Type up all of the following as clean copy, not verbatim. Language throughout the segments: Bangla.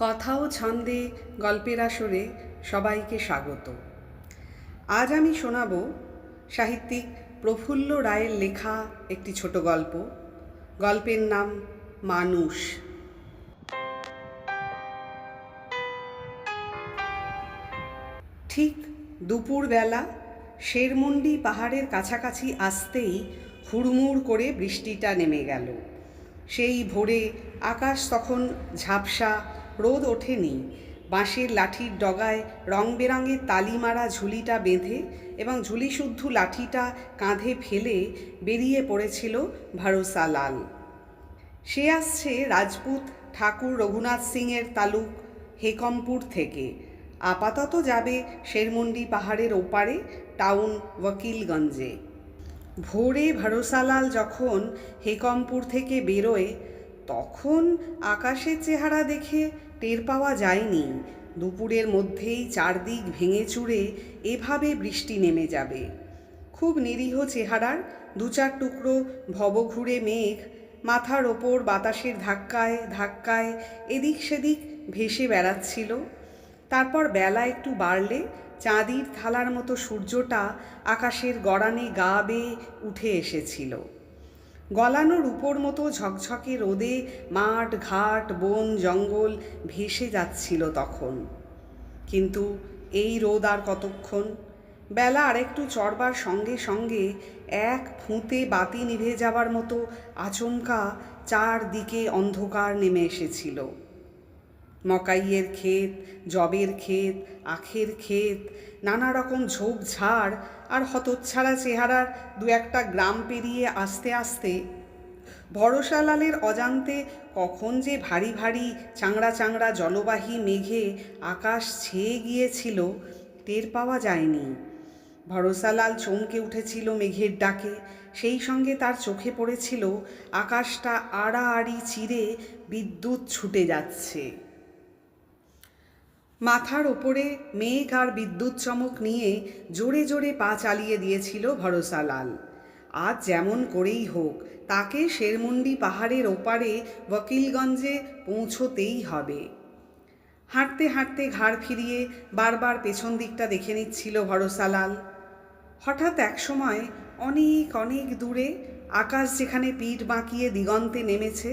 কথা ও ছন্দে গল্পের আসরে সবাইকে স্বাগত। আজ আমি শোনাব সাহিত্যিক প্রফুল্ল রায়ের লেখা একটি ছোট গল্প। গল্পের নাম মানুষ। ঠিক দুপুরবেলা শেরমন্ডি পাহাড়ের কাছাকাছি আসতেই হুড়মুড় করে বৃষ্টিটা নেমে গেল। সেই ভোরে আকাশ তখন ঝাপসা, রোদ ওঠেনি। বাঁশের লাঠির ডগায় রং বেরঙের তালি মারা ঝুলিটা বেঁধে এবং ঝুলিশুদ্ধ লাঠিটা কাঁধে ফেলে বেরিয়ে পড়েছিল ভরসা লাল। সে আসছে রাজপুত ঠাকুর রঘুনাথ সিংয়ের তালুক হেকমপুর থেকে। আপাতত যাবে শেরমন্ডি পাহাড়ের ওপারে টাউন ওয়াকিলগঞ্জে। ভোরে ভরসালাল যখন হেকমপুর থেকে বেরোয় তখন আকাশের চেহারা দেখে টের পাওয়া যায়নি দুপুরের মধ্যেই চারদিক ভেঙে চুরে এভাবে বৃষ্টি নেমে যাবে। খুব নিরীহ চেহারার দু চার টুকরো ভবঘুরে মেঘ মাথার ওপর বাতাসের ধাক্কায় ধাক্কায় এদিক সেদিক ভেসে বেড়াচ্ছিল। তারপর বেলা একটু বাড়লে চাঁদির থালার মতো সূর্যটা আকাশের গড়ানে গা বেয়ে উঠে এসেছিল। গলানোর উপর মতো ঝকঝকে রোদে মাঠ ঘাট বন জঙ্গল ভেসে যাচ্ছিল তখন। কিন্তু এই রোদ আর কতক্ষণ? বেলা আরেকটু চড়বার সঙ্গে সঙ্গে এক ফুঁতে বাতি নিভে যাবার মতো আচমকা চারদিকে অন্ধকার নেমে এসেছিল। মকাইয়ের ক্ষেত, জবের ক্ষেত, আখের ক্ষেত, নানা রকম ঝোপঝাড় আর হতচ্ছাড়া চেহারার দু একটা গ্রাম পেরিয়ে আস্তে আস্তে ভরসালালের অজান্তে কখন যে ভারী ভারী চাংড়া চাংড়া জলবাহী মেঘে আকাশ ছেয়ে গিয়েছিল টের পাওয়া যায়নি। ভরসালাল চমকে উঠেছিল মেঘের ডাকে। সেই সঙ্গে তার চোখে পড়েছিল আকাশটা আড়াআড়ি চিরে বিদ্যুৎ ছুটে যাচ্ছে। মাথার ওপরে মেঘ আর বিদ্যুৎ চমক নিয়ে জোরে জোরে পা চালিয়ে দিয়েছিল ভরসালাল। আজ যেমন করেই হোক তাকে শেরমন্ডি পাহাড়ের ওপারে ওয়াকিলগঞ্জে পৌঁছতেই হবে। হাঁটতে হাঁটতে ঘাড় ফিরিয়ে বারবার পেছন দিকটা দেখে নিচ্ছিল ভরসালাল। হঠাৎ একসময় অনেক অনেক দূরে আকাশ যেখানে পিঠ বাঁকিয়ে দিগন্তে নেমেছে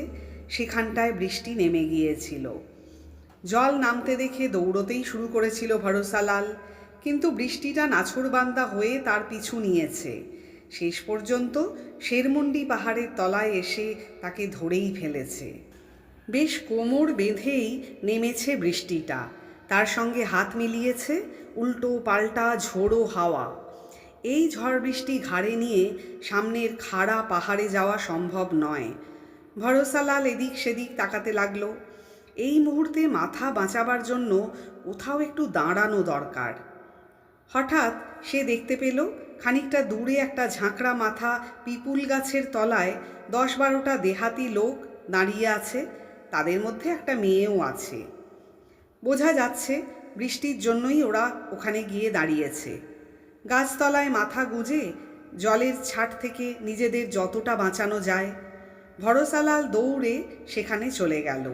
সেখানটায় বৃষ্টি নেমে গিয়েছিল। জল নামতে দেখে দৌড়তেই শুরু করেছিল ভরসালাল, কিন্তু বৃষ্টিটা নাছোড়বান্দা হয়ে তার পিছু নিয়েছে। শেষ পর্যন্ত শেরমন্ডি পাহাড়ের তলায় এসে তাকে ধরেই ফেলেছে। বেশ কোমর বেঁধেই নেমেছে বৃষ্টিটা, তার সঙ্গে হাত মিলিয়েছে উল্টো পাল্টা ঝোড়ো হাওয়া। এই ঝড় বৃষ্টি ঘাড়ে নিয়ে সামনের খাড়া পাহাড়ে যাওয়া সম্ভব নয়। ভরসালাল এদিক সেদিক তাকাতে লাগলো। এই মুহূর্তে মাথা বাঁচাবার জন্য কোথাও একটু দাঁড়ানো দরকার। হঠাৎ সে দেখতে পেল খানিকটা দূরে একটা ঝাঁকড়া মাথা পিপুল গাছের তলায় 10-12টা দেহাতি লোক দাঁড়িয়ে আছে। তাদের মধ্যে একটা মেয়েও আছে। বোঝা যাচ্ছে বৃষ্টির জন্যই ওরা ওখানে গিয়ে দাঁড়িয়েছে। গাছতলায় মাথা গুজে জলের ছাট থেকে নিজেদের যতটা বাঁচানো যায়। ভরসালাল দৌড়ে সেখানে চলে গেল।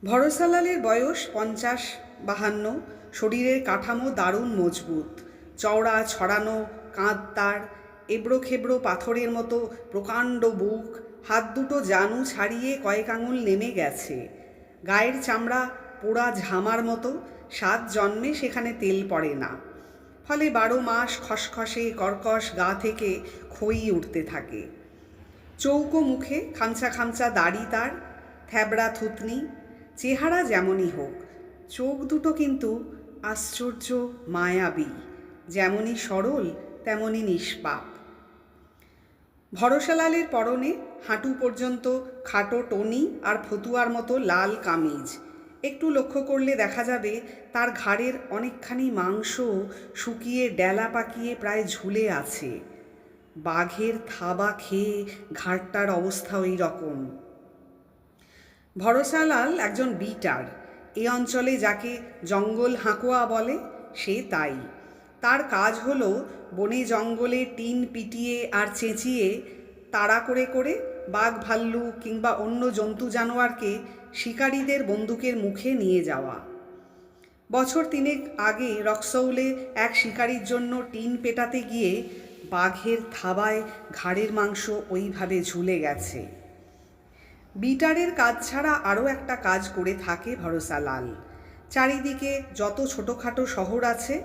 ভরসালালের বয়স 50-52, শরীরের কাঠামো দারুণ মজবুত, চওড়া ছড়ানো কাঁধ তার, এবড়ো খেবড়ো পাথরের মতো প্রকাণ্ড বুক, হাত দুটো জানু ছাড়িয়ে কয়েক আঙুল নেমে গেছে। গায়ের চামড়া পোড়া ঝামার মতো, 7 জন্মে সেখানে তেল পড়ে না, ফলে 12 মাস খসখসে কর্কশ গা থেকে খই উঠতে থাকে। চৌকো মুখে খামচা খামচা দাড়ি তার, থ্যাবড়া থুতনি। চেহারা যেমনই হোক, চোখ দুটো কিন্তু আশ্চর্য মায়াবী, যেমনই সরল তেমনই নিষ্পাপ। ভরসালালের পরনে হাঁটু পর্যন্ত খাটো টনি আর ফতুয়ার মতো লাল কামিজ। একটু লক্ষ্য করলে দেখা যাবে তার ঘাড়ের অনেকখানি মাংস শুকিয়ে ডেলা পাকিয়ে প্রায় ঝুলে আছে। বাঘের থাবা খেয়ে ঘাড়টার অবস্থা ওই রকম। ভরসালাল একজন বিটার। এ অঞ্চলে যাকে জঙ্গল হাঁকোয়া বলে সে তাই। তার কাজ হলো বনে জঙ্গলে টিন পিটিয়ে আর চেঁচিয়ে তাড়া করে করে বাঘ ভাল্লুক কিংবা অন্য জন্তু জানোয়ারকে শিকারীদের বন্দুকের মুখে নিয়ে যাওয়া। বছর 3 আগে রক্সৌলে এক শিকারীর জন্য টিন পেটাতে গিয়ে বাঘের থাবায় ঘাড়ের মাংস ওইভাবে ঝুলে গেছে। বিটারের কাজ ছাড়া আরও একটা কাজ করে থাকে ভরসালাল। চারিদিকে যত ছোটোখাটো শহর আছে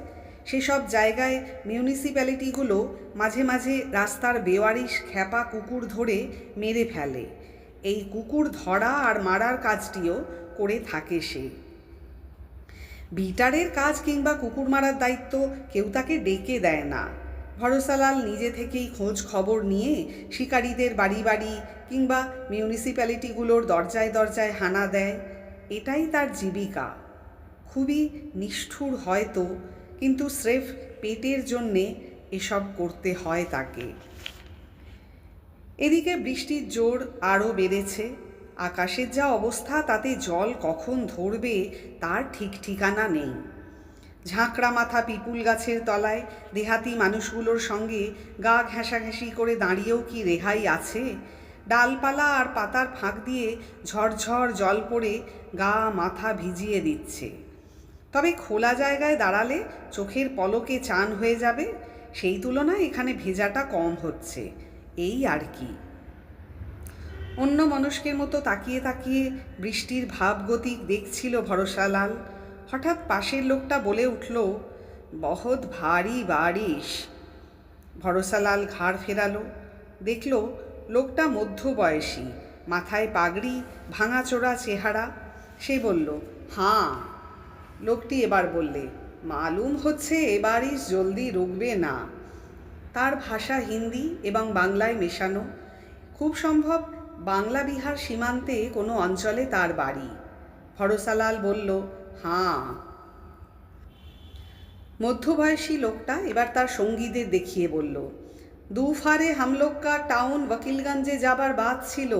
সেসব জায়গায় মিউনিসিপ্যালিটিগুলো মাঝে মাঝে রাস্তার বেওয়ারিশ খ্যাপা কুকুর ধরে মেরে ফেলে। এই কুকুর ধরা আর মারার কাজটিও করে থাকে সে। বিটারের কাজ কিংবা কুকুর মারার দায়িত্ব কেউ তাকে ডেকে দেয় না। ভরসালাল নিজে থেকেই খোঁজ খবর নিয়ে শিকারীদের বাড়ি বাড়ি কিংবা মিউনিসিপ্যালিটিগুলোর দরজায় দরজায় হানা দেয়। এটাই তার জীবিকা। খুবই নিষ্ঠুর হয়তো, কিন্তু স্রেফ পেটের জন্যে এসব করতে হয় তাকে। এদিকে বৃষ্টির জোর আরও বেড়েছে। আকাশের যা অবস্থা তাতে জল কখন ধরবে তার ঠিক ঠিকানা নেই। ঝাঁকড়া মাথা পিপুল গাছের তলায় দেহাতি মানুষগুলোর সঙ্গে গা ঘেঁষাঘেঁষি করে দাঁড়িয়েও কি রেহাই আছে? ডালপালা আর পাতার ফাঁক দিয়ে ঝরঝর জল পড়ে গা মাথা ভিজিয়ে দিচ্ছে। তবে খোলা জায়গায় দাঁড়ালে চোখের পলকে চান হয়ে যাবে, সেই তুলনায় এখানে ভেজাটা কম হচ্ছে, এই আর কি। অন্য মানুষের মতো তাকিয়ে তাকিয়ে বৃষ্টির ভাবগতিক দেখছিল ভরসালাল। হঠাৎ পাশের লোকটা বলে উঠল, বহুত ভারী বারিশ। ভরসালাল ঘাড় ফেরালো। দেখল লোকটা মধ্যবয়সী, মাথায় পাগড়ি, ভাঙাচোরা চেহারা। সে বলল, হাঁ। লোকটি এবার বললে, মালুম হচ্ছে এ বারিশ জলদি রুকবে না। তার ভাষা হিন্দি এবং বাংলায় মেশানো। খুব সম্ভব বাংলা বিহার সীমান্তে কোনো অঞ্চলে তার বাড়ি। ভরসালাল বলল, হাঁ। মধ্যবয়সী লোকটা এবার তার সঙ্গীদের দেখিয়ে বলল, দুফারে হামলোক কা টাউন ওকিলগঞ্জে যাবার বাত ছিল,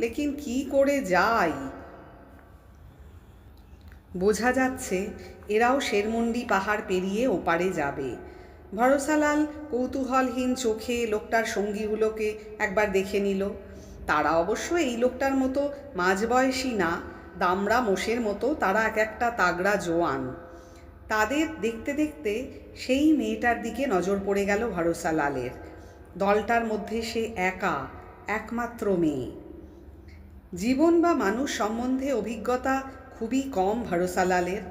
লেকিন কি করে যাই। বোঝা যাচ্ছে এরাও শেরমন্ডি পাহাড় পেরিয়ে ওপারে যাবে। ভরসালাল কৌতূহলহীন চোখে লোকটার সঙ্গীগুলোকে একবার দেখে নিল। তারা অবশ্য এই লোকটার মতো মাঝবয়সী না, দামড়া মোষের মতো তারা এক একটা তাগড়া জোয়ান। তাদের দেখতে দেখতে সেই মেয়েটার দিকে নজর পড়ে গেল ভরসালালের। দলটার মধ্যে সে একা, একমাত্র মেয়ে। জীবন বা মানুষ সম্বন্ধে অভিজ্ঞতা খুবই কম ভরসালালের।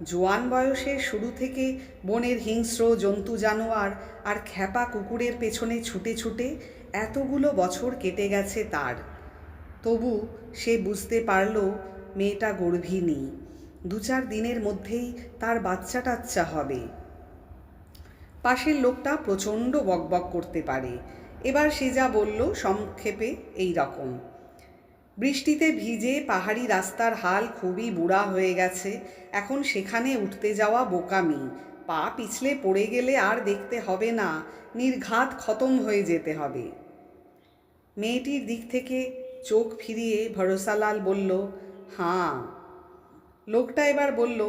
জোয়ান বয়সের শুরু থেকে বনের হিংস্র জন্তু জানোয়ার আর খ্যাপা কুকুরের পেছনে ছুটে ছুটে এতগুলো বছর কেটে গেছে তার। তবু সে বুঝতে পারল মেয়েটা গর্ভিণী। 2-4 দিনের মধ্যেই তার বাচ্চা টাচ্চা হবে। পাশের লোকটা প্রচণ্ড বকবক করতে পারে। এবার সে যা বলল সংক্ষেপে এই রকম, বৃষ্টিতে ভিজে পাহাড়ি রাস্তার হাল খুবই বুড়া হয়ে গেছে। এখন সেখানে উঠতে যাওয়া বোকামি। পা পিছলে পড়ে গেলে আর দেখতে হবে না, নির্ঘাত খতম হয়ে যেতে হবে। মেয়েটির দিক থেকে চোখ ফিরিয়ে ভরসালাল বলল, হাঁ। লোকটা এবার বলল,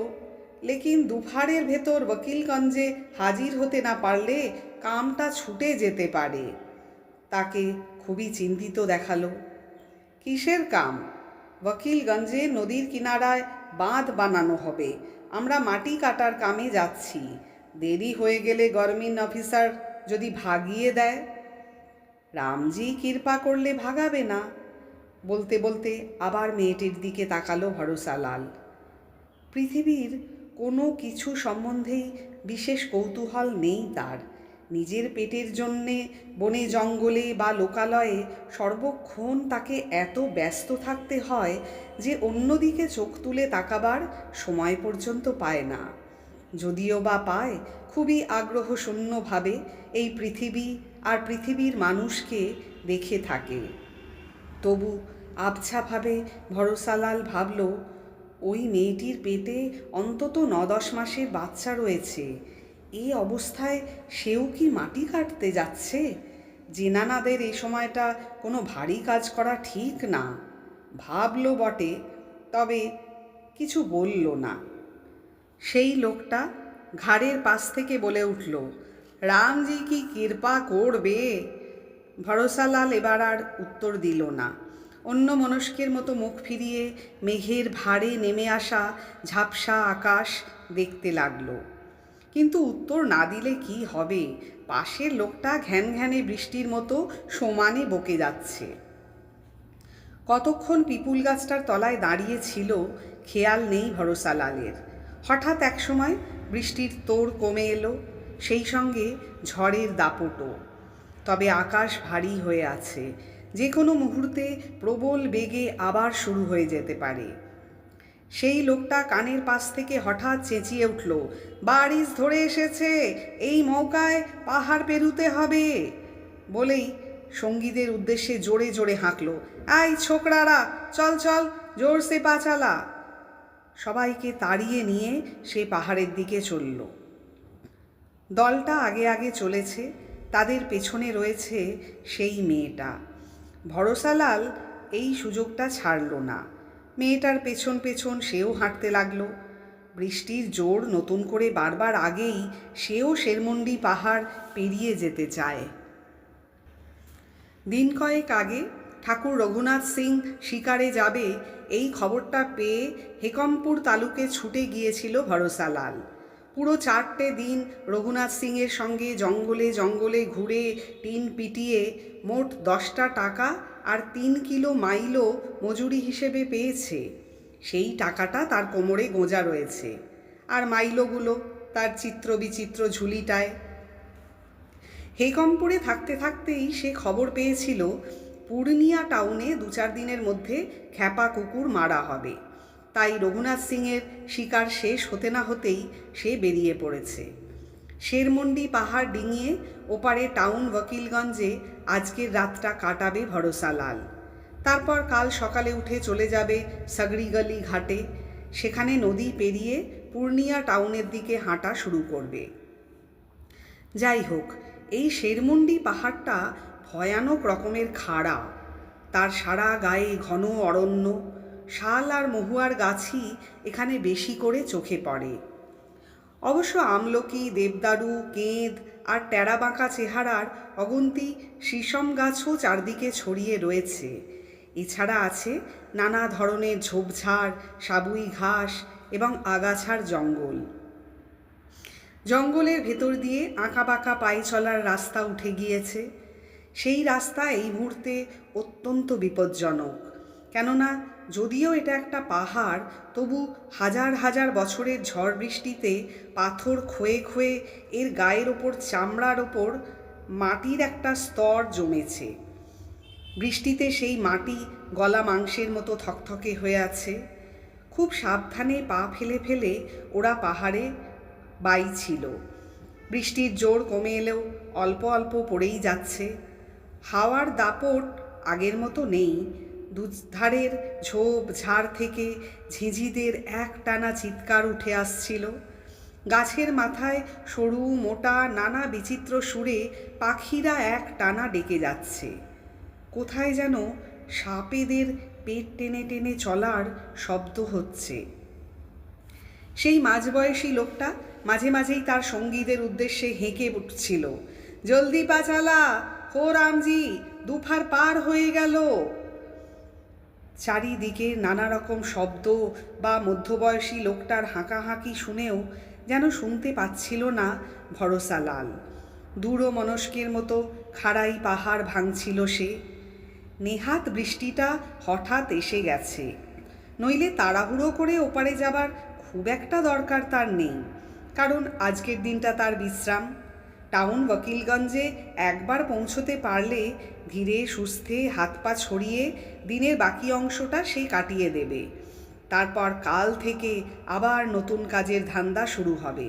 লেকিন দুফারের ভেতর ওকিলগঞ্জে হাজির হতে না পারলে কামটা ছুটে যেতে পারে। তাকে খুবই চিন্তিত দেখালো। কিসের কাম? ওকিলগঞ্জে নদীর কিনারায় বাঁধ বানানো হবে, আমরা মাটি কাটার কামে যাচ্ছি। দেরি হয়ে গেলে গভর্নমেন্ট অফিসার যদি ভাগিয়ে দেয়। রামজি কৃপা করলে ভাগাবে না। বলতে বলতে আবার মেয়েটির দিকে তাকালো ভরসালাল। পৃথিবীর কোনো কিছু সম্বন্ধেই বিশেষ কৌতূহল নেই তার। নিজের পেটের জন্যে বনে জঙ্গলে বা লোকালয়ে সর্বক্ষণ তাকে এত ব্যস্ত থাকতে হয় যে অন্যদিকে চোখ তুলে তাকাবার সময় পর্যন্ত পায় না। যদিও বা পায়, খুবই আগ্রহশূন্যভাবে এই পৃথিবী আর পৃথিবীর মানুষকে দেখে থাকে। তবু আবছাভাবে ভরসালাল ভাবল, ওই মেয়েটির পেটে অন্তত 9-10 মাসের বাচ্চা রয়েছে। এই অবস্থায় সেও কি মাটি কাটতে যাচ্ছে? জেনানাদের এই সময়টা কোনো ভারী কাজ করা ঠিক না। ভাবল বটে, তবে কিছু বলল না। সেই লোকটা ঘাড়ের পাশ থেকে বলে উঠল, রামজি কি কৃপা করবে। ভরসালাল এবার আর উত্তর দিল না। অন্য মনস্কের মতো মুখ ফিরিয়ে মেঘের ভারে নেমে আসা ঝাপসা আকাশ দেখতে লাগলো। কিন্তু উত্তর না দিলে কি হবে? পাশের লোকটা ঘ্যান ঘ্যানে বৃষ্টির মতো সমানে বকে যাচ্ছে। কতক্ষণ পিপুল গাছটার তলায় দাঁড়িয়ে ছিল খেয়াল নেই ভরসালালের। হঠাৎ একসময় বৃষ্টির তোড় কমে এলো, সেই সঙ্গে ঝড়ের দাপটও। তবে আকাশ ভারী হয়ে আছে, যে কোনো মুহূর্তে প্রবল বেগে আবার শুরু হয়ে যেতে পারে। সেই লোকটা কানের পাশ থেকে হঠাৎ চেঁচিয়ে উঠল, বারিশ ধরে এসেছে, এই মৌকায় পাহাড় পেরুতে হবে। বলেই সঙ্গীদের উদ্দেশ্যে জোরে জোরে হাঁকল, আই ছোকরারা, চল চল, জোরসে পা চালা। সবাইকে তাড়িয়ে নিয়ে সে পাহাড়ের দিকে চলল। দলটা আগে আগে চলেছে, তাদের পেছনে রয়েছে সেই মেয়েটা। ভরসালাল এই সুযোগটা ছাড়ল না। মেয়েটার পেছন পেছন সেও হাঁটতে লাগলো। বৃষ্টির জোর নতুন করে বারবার আগেই সেও শেরমন্ডি পাহাড় পেরিয়ে যেতে চায়। দিন কয়েক আগে ঠাকুর রঘুনাথ সিং শিকারে যাবে এই খবরটা পেয়ে হেকমপুর তালুকে ছুটে গিয়েছিল ভরসালাল। পুরো 4টে দিন রঘুনাথ সিংয়ের সঙ্গে জঙ্গলে জঙ্গলে ঘুরে টিন পিটিয়ে মোট 10টা টাকা আর 3 কিলো মাইলও মজুরি হিসেবে পেয়েছে। সেই টাকাটা তার কোমরে গোঁজা রয়েছে, আর মাইলোগুলো তার চিত্র বিচিত্র ঝুলিটায়। হেকমপুরে থাকতে থাকতেই সে খবর পেয়েছিল পূর্ণিয়া টাউনে 2-4 দিনের মধ্যে খ্যাপা কুকুর মারা হবে। তাই রঘুনাথ সিংয়ের শিকার শেষ হতে না হতেই সে বেরিয়ে পড়েছে। শেরমন্ডি পাহাড় ডিঙিয়ে ওপারে টাউন ওকিলগঞ্জে আজকের রাতটা কাটাবে ভরসালাল। তারপর কাল সকালে উঠে চলে যাবে সাগড়িগলি ঘাটে। সেখানে নদী পেরিয়ে পূর্ণিয়া টাউনের দিকে হাঁটা শুরু করবে। যাই হোক, এই শেরমন্ডি পাহাড়টা ভয়ানক রকমের খাড়া। তার সারা গায়ে ঘন অরণ্য, শাল আর মহুয়ার গাছই এখানে বেশি করে চোখে পড়ে। অবশ্য আমলকি, দেবদারু, কেঁদ আর টেরা বাঁকা চেহারার অগুন্তি শিশম গাছও চারদিকে ছড়িয়ে রয়েছে। এছাড়া আছে নানা ধরনের ঝোপঝাড়, সাবুই ঘাস এবং আগাছার জঙ্গল। জঙ্গলের ভেতর দিয়ে আঁকাবাঁকা পায়ে চলার রাস্তা উঠে গিয়েছে। সেই রাস্তা এই মুহূর্তে অত্যন্ত বিপজ্জনক, কেননা যদিও এটা একটা পাহাড়, তবু হাজার হাজার বছরের ঝড় বৃষ্টিতে পাথর ক্ষয়ে ক্ষয়ে এর গায়ের ওপর, চামড়ার ওপর মাটির একটা স্তর জমেছে। বৃষ্টিতে সেই মাটি গলা মাংসের মতো থকথকে হয়ে আছে। খুব সাবধানে পা ফেলে ফেলে ওরা পাহাড়ে বাইছিল। বৃষ্টির জোর কমে এলেও অল্প অল্প পড়েই যাচ্ছে। হাওয়ার দাপট আগের মতো নেই। দুধারের ঝোপ ঝাড় থেকে ঝিঁঝিদের একটানা চিৎকার উঠে আসছিল। গাছের মাথায় সরু মোটা নানা বিচিত্র সুরে পাখিরা এক টানা ডেকে যাচ্ছে। কোথায় যেন সাপেদের পেট টেনে টেনে চলার শব্দ হচ্ছে। সেই মাঝবয়সী লোকটা মাঝে মাঝেই তার সঙ্গীদের উদ্দেশ্যে হেঁকে উঠছিল, জলদি পা চালা, হো রামজি, দুফার পার হয়ে গেল। চারিদিকে নানা রকম শব্দ বা মধ্যবয়সী লোকটার হাঁকাহাঁকি শুনেও যেন শুনতে পাচ্ছিল না ভরসালাল। দূরও মনস্কের মতো খাড়াই পাহাড় ভাঙছিল সে। নেহাত বৃষ্টিটা হঠাৎ এসে গেছে, নইলে তাড়াহুড়ো করে ওপারে যাবার খুব একটা দরকার তার নেই, কারণ আজকের দিনটা তার বিশ্রাম। টাউন ওকিলগঞ্জে একবার পৌঁছতে পারলে ধীরে সুস্থে হাত পা ছড়িয়ে দিনের বাকি অংশটা সে কাটিয়ে দেবে। তারপর কাল থেকে আবার নতুন কাজের ধান্দা শুরু হবে।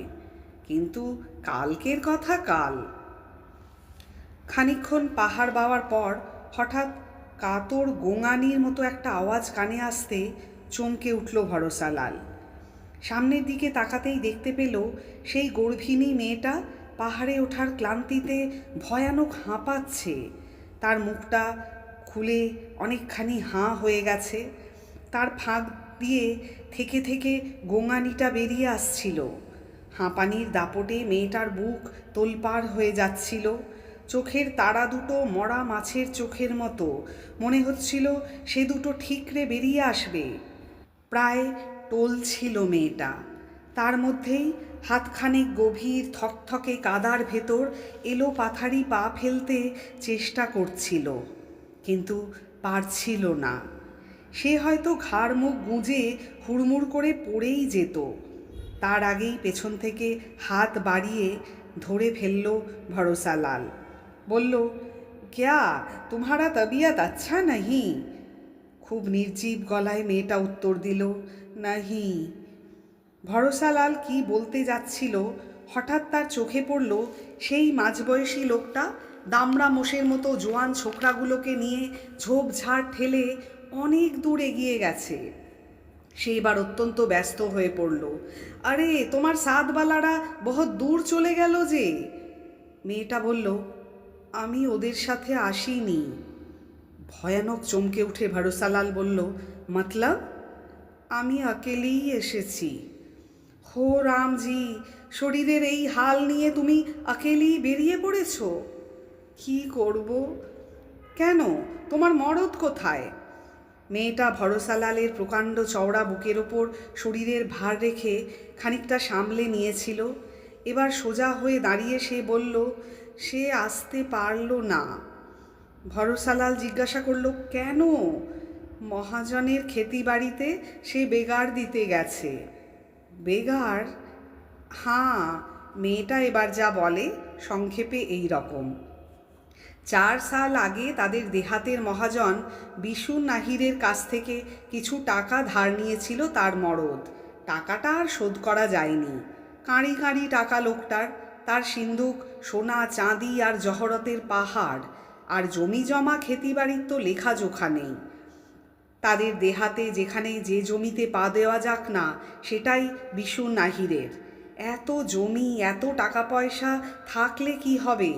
কিন্তু কালকের কথা কাল। খানিকক্ষণ পাহাড় বাওয়ার পর হঠাৎ কাতর গোঙানির মতো একটা আওয়াজ কানে আসতে চমকে উঠল ভরসালাল। সামনের দিকে তাকাতেই দেখতে পেল সেই গর্ভিণী মেয়েটা পাহাড়ে ওঠার ক্লান্তিতে ভয়ানক হাঁপাচ্ছে। তার মুখটা খুলে অনেকখানি হাঁ হয়ে গেছে। তার ফাঁক দিয়ে থেকে থেকে গোঙানিটা বেরিয়ে আসছিল। হাঁপানির দাপটে মেয়েটার বুক তোলপাড় হয়ে যাচ্ছিল। চোখের তারা দুটো মরা মাছের চোখের মতো, মনে হচ্ছিল সে দুটো ঠিকরে বেরিয়ে আসবে। প্রায় টলছিল মেয়েটা। তার মধ্যেই হাতখানেক গভীর থকথকে কাদার ভেতর এলো পাথারি পা ফেলতে চেষ্টা করছিল, কিন্তু পারছিল না। সে হয়তো ঘাড় মুখ গুঁজে হুড়মুড় করে পড়েই যেত। তার আগেই পেছন থেকে হাত বাড়িয়ে ধরে ফেলল ভরসালাল। বলল, ক্যা তোমারা তবিয়ত আচ্ছা নাহি? খুব নির্জীব গলায় মেয়েটা উত্তর দিল, নাহি। ভরসালাল কি বলতে যাচ্ছিল, হঠাৎ তার চোখে পড়ল সেই মাঝবয়সী লোকটা দামড়া মোষের মতো জোয়ান ছোকরাগুলোকে নিয়ে ঝোপঝাড় ঠেলে অনেক দূর এগিয়ে গেছে। সে এবার অত্যন্ত ব্যস্ত হয়ে পড়ল। আরে তোমার সাতবালারা বহুত দূর চলে গেল যে। মেয়েটা বলল, আমি ওদের সাথে আসিনি। ভয়ানক চমকে উঠে ভরসালাল বলল, মতলব? আমি একেলেই এসেছি। হো রামজি, শরীরের এই হাল নিয়ে তুমি একেলেই বেরিয়ে পড়েছ? কি করব? কেন, তোমার মরদ কোথায়? মেয়েটা ভরসালালের প্রকাণ্ড চওড়া বুকের ওপর শরীরের ভার রেখে খানিকটা সামলে নিয়েছিল। এবার সোজা হয়ে দাঁড়িয়ে সে বলল, সে আসতে পারল না। ভরসালাল জিজ্ঞাসা করল, কেন? মহাজনের ক্ষেতি বাড়িতে সে বেগার দিতে গেছে। বেগার? হাঁ। মেয়েটা এবার যা বলে সংক্ষেপে এই রকম। 4 সাল আগে তাদের দেহাতের মহাজন বিশু নাহিরের কাছ থেকে কিছু টাকা ধার নিয়েছিল তার মরদ। টাকাটা আর শোধ করা যায়নি। কাঁড়ি কাঁড়ি টাকা লোকটার। তার সিন্ধুক সোনা চাঁদি আর জহরতের পাহাড়। আর জমি জমা ক্ষেতিবাড়ির তো লেখাজোখা নেই। তাদের দেহাতে যেখানে যে জমিতে পা দেওয়া যাক না, সেটাই বিশু নাহিরের। এত জমি, এত টাকা পয়সা থাকলে কি হবে?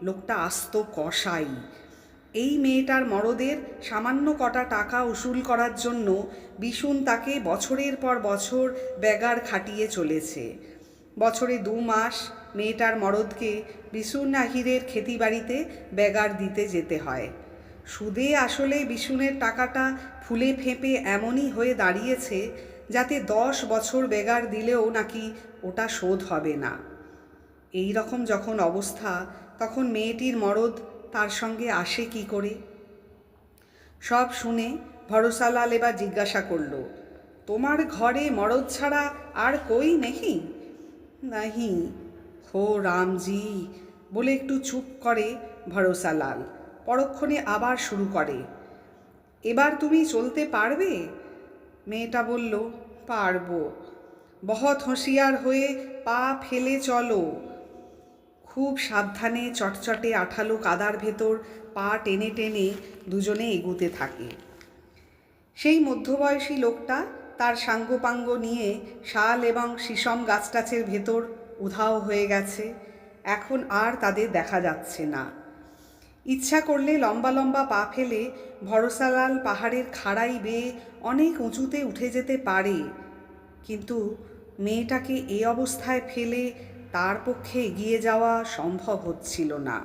লোকটা আস্ত কসাই। এই মেয়েটার মরদের সামান্য কটা টাকা উসুল করার জন্য বিশুন তাকে বছরের পর বছর বেগার খাটিয়ে চলেছে। বছরে 2 মাস মেয়েটার মরদকে বিশু নাহিরের ক্ষেতিবাড়িতে বেগার দিতে যেতে হয়। সুদে আসলে বিশুনের টাকাটা ফুলে ফেঁপে এমনই হয়ে দাঁড়িয়েছে যাতে 10 বছর বেগার দিলেও নাকি ওটা শোধ হবে না। এই রকম যখন অবস্থা, তখন মেয়েটির মরদ তার সঙ্গে আসে কি করে? সব শুনে ভরসালাল এবার জিজ্ঞাসা করল, তোমার ঘরে মরদ ছাড়া আর কই নেহি? নাহি। হো রামজি বলে একটু চুপ করে ভরসালাল। পরক্ষণে আবার শুরু করে, এবার তুমি চলতে পারবে? মেয়েটা বলল, পারবো। বহুত হুঁশিয়ার হয়ে পা ফেলে চলো। খুব সাবধানে চটচটে আঠালো কাদার ভেতর পা টেনে টেনে দুজনে এগুতে থাকে। সেই মধ্যবয়সী লোকটা তার সাঙ্গপাঙ্গ নিয়ে শাল এবং শিশম গাছটাছের ভেতর উধাও হয়ে গেছে। এখন আর তাদের দেখা যাচ্ছে না। ইচ্ছা করলে লম্বা লম্বা পা ফেলে ভরসালাল পাহাড়ের খাড়াই বেয়ে অনেক উঁচুতে উঠে যেতে পারে, কিন্তু মেয়েটাকে এই অবস্থায় ফেলে তার পক্ষে এগিয়ে যাওয়া সম্ভব হচ্ছিল না।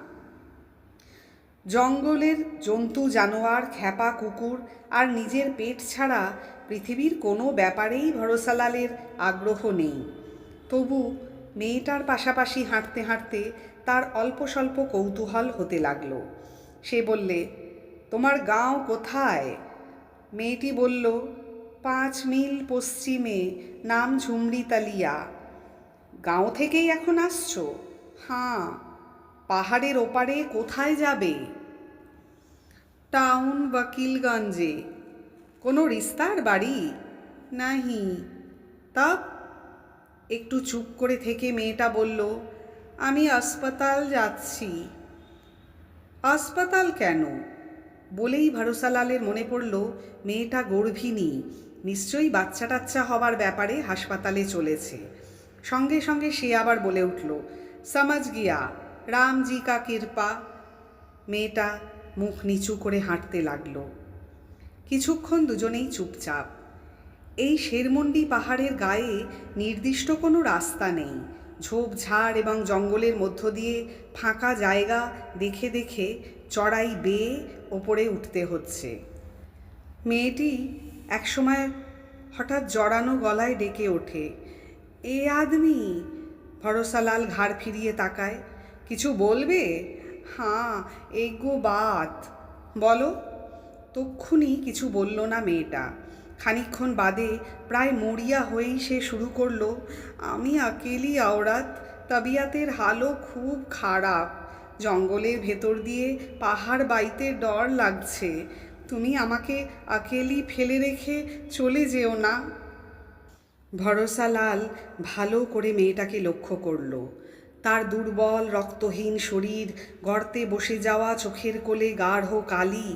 জঙ্গলের জন্তু জানোয়ার, খ্যাপা কুকুর আর নিজের পেট ছাড়া পৃথিবীর কোনো ব্যাপারেই ভরসালালের আগ্রহ নেই। তবু মেয়েটার পাশাপাশি হাঁটতে হাঁটতে তার অল্প স্বল্প কৌতূহল হতে লাগলো। সে বললে, তোমার গাঁও কোথায়? মেয়েটি বলল, 5 মিল পশ্চিমে, নাম ঝুমরিতালিয়া। গাঁও থেকেই এখন আসছো? হাঁ। পাহাড়ের ওপারে কোথায় যাবে? টাউন ওয়াকিলগঞ্জে। কোনো রিস্তার বাড়ি? নাহি। তব? একটু চুপ করে থেকে মেয়েটা বলল, আমি হাসপাতাল যাচ্ছি। হাসপাতাল কেন? বলেই ভরসালালের মনে পড়ল মেয়েটা গর্ভিণী, নিশ্চয়ই বাচ্চা টাচ্চা হবার ব্যাপারে হাসপাতালে চলেছে। সঙ্গে সঙ্গে সে আবার বলে উঠল, সমঝ গিয়া, রামজি কা কৃপা। মেয়েটা মুখ নিচু করে হাঁটতে লাগল। কিছুক্ষণ দুজনেই চুপচাপ। এই শেরমন্ডি পাহাড়ের গায়ে নির্দিষ্ট কোনো রাস্তা নেই। ঝোপঝাড় এবং জঙ্গলের মধ্য দিয়ে ফাঁকা জায়গা দেখে দেখে চড়াই বেয়ে ওপরে উঠতে হচ্ছে। মেয়েটি একসময় হঠাৎ জড়ানো গলায় ডেকে ওঠে, এ আদমি। ভরসালাল ঘাড় ফিরিয়ে তাকায়। কিছু বলবে? হাঁ, এগো বাত। বলো। তক্ষুনি কিছু বলল না মেয়েটা। খানিকক্ষণ বাদে প্রায় মরিয়া হয়েই সে শুরু করলো, আমি আকেলি আওরাত, তবিয়াতের হালও খুব খারাপ। জঙ্গলের ভেতর দিয়ে পাহাড় বাইতে ডর লাগছে। তুমি আমাকে আকেলি ফেলে রেখে চলে যেও না। ভরসালাল ভালো করে মেয়েটাকে লক্ষ্য করল। তার দুর্বল রক্তহীন শরীর, গর্তে বসে যাওয়া চোখের কোলে গাঢ় কালি,